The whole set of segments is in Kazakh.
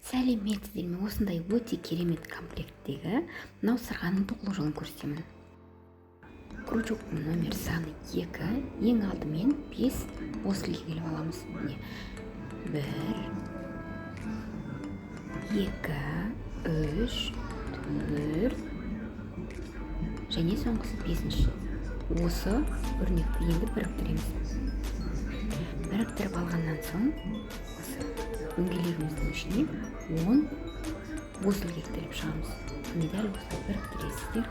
Сәлеметсіздер ме? Осындай өте керемет комплекттегі мынау сырғаның тоқылу жолын көрсетемін. Крючоктың номер саны 2. Ең алдымен 5 осылге келіп аламыз. Міне 1, 2, 3, 4 және соңғысы 5. Осы өрнекті енді біріктіреміз. Біріктіріп алғаннан соң осы дөңгелегіміздің ішіне 10 осылге келіп шығамыз. Міне дәл осылай біріктіресіздер.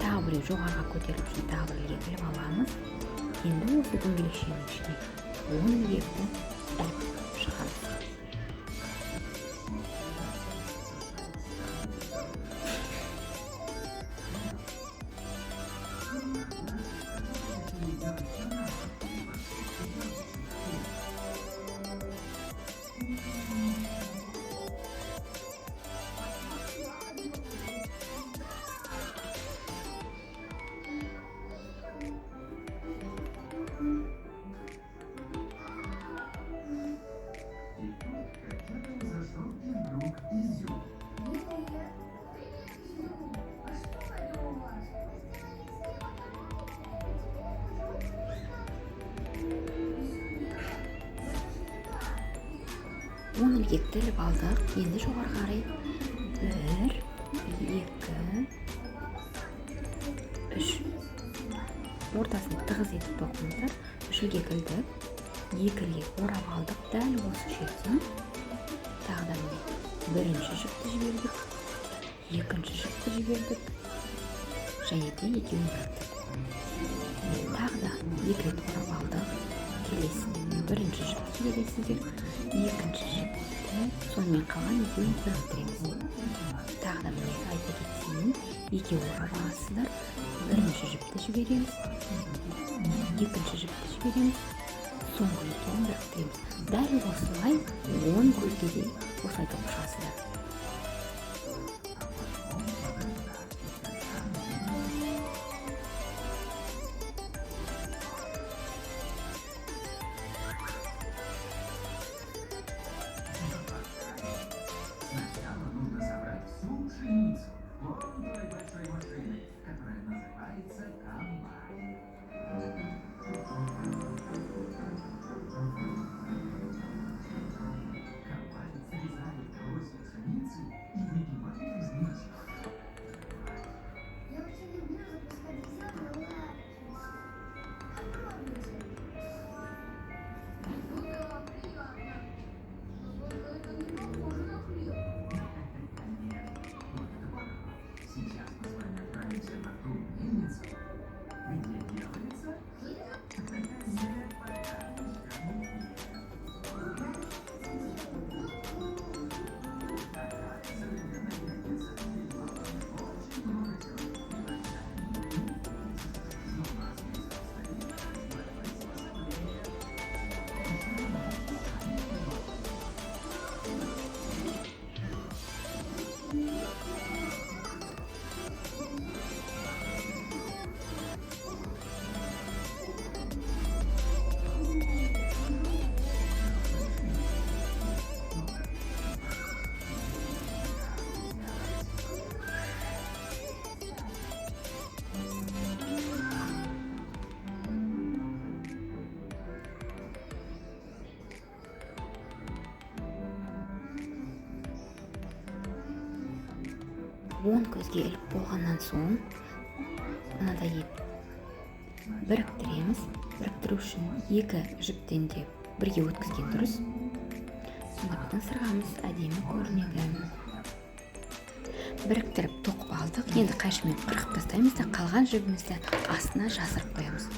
Тағы біреу жоғарыға көтеріліп үшін тағы бір ілгек іліп аламыз. Енді осы дөңгелекшенің ішіне 10 ілгекті іліп шығамыз. Он ілгекті іліп алдық. Енді жоғары қарай 1, 2, 3 ортасын тығыз етіп тоқыңыздар. 3 ілгек ілдік, 2 ілгек орап алдық. Дәл осы жерден тағы да бірінші жіпті жібердік, екінші жіпті жібердік және де екеуін біріктірдік. Тағы да 2 рет орап алдық. Келесіне бірінші жіпті жібересіздер, екінші жіпті, сонымен қалған екеуін біріктіреміз. Тағы да міне айта кетейін, екеуі орап аласыздар. Бірінші жіпті жібереміз, екінші жіпті жібереміз, соңғы екеуін біріктіреміз. Дәл осылай 10 көзге дейін осылай тоқып шығасыздар. Он көзге іліп болғаннан соң мынадай біріктіреміз. Біріктіру үшін 2 жіптен де бірге өткізген дұрыс. Сонда біздің сырғамыз әдемі көрінеді. Біріктіріп тоқып алдық. Енді қайшымен қырқып тастаймыз да қалған жібімізді астына жасырып қоямыз.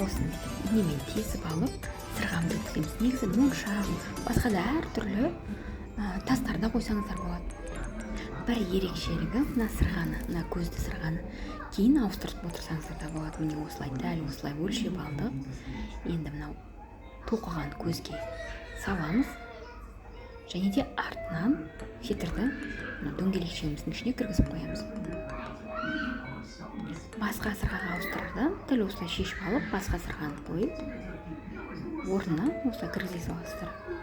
осыны бүйтіп инемен тесіп алып сырғамызды өткіземіз. Негізі моншақ, басқа да әртүрлі тастар да қойсаңыздар болады. Бір ерекшелігі мына сырғаны, мына көзді сырғаны кейін ауыстырып отырсаңыздар да болады. Міне осылай, дәл осылай өлшеп алдық. Енді мынау тоқыған көзге саламыз және де артынан фитрді дөңгелекшеміздің ішіне кіргізіп қоямыз. Басқа сырғаға ауыстырардан дәл осылай шешіп алып, басқа сырғаны қойып, орнына осылай кіргізе саласыздар.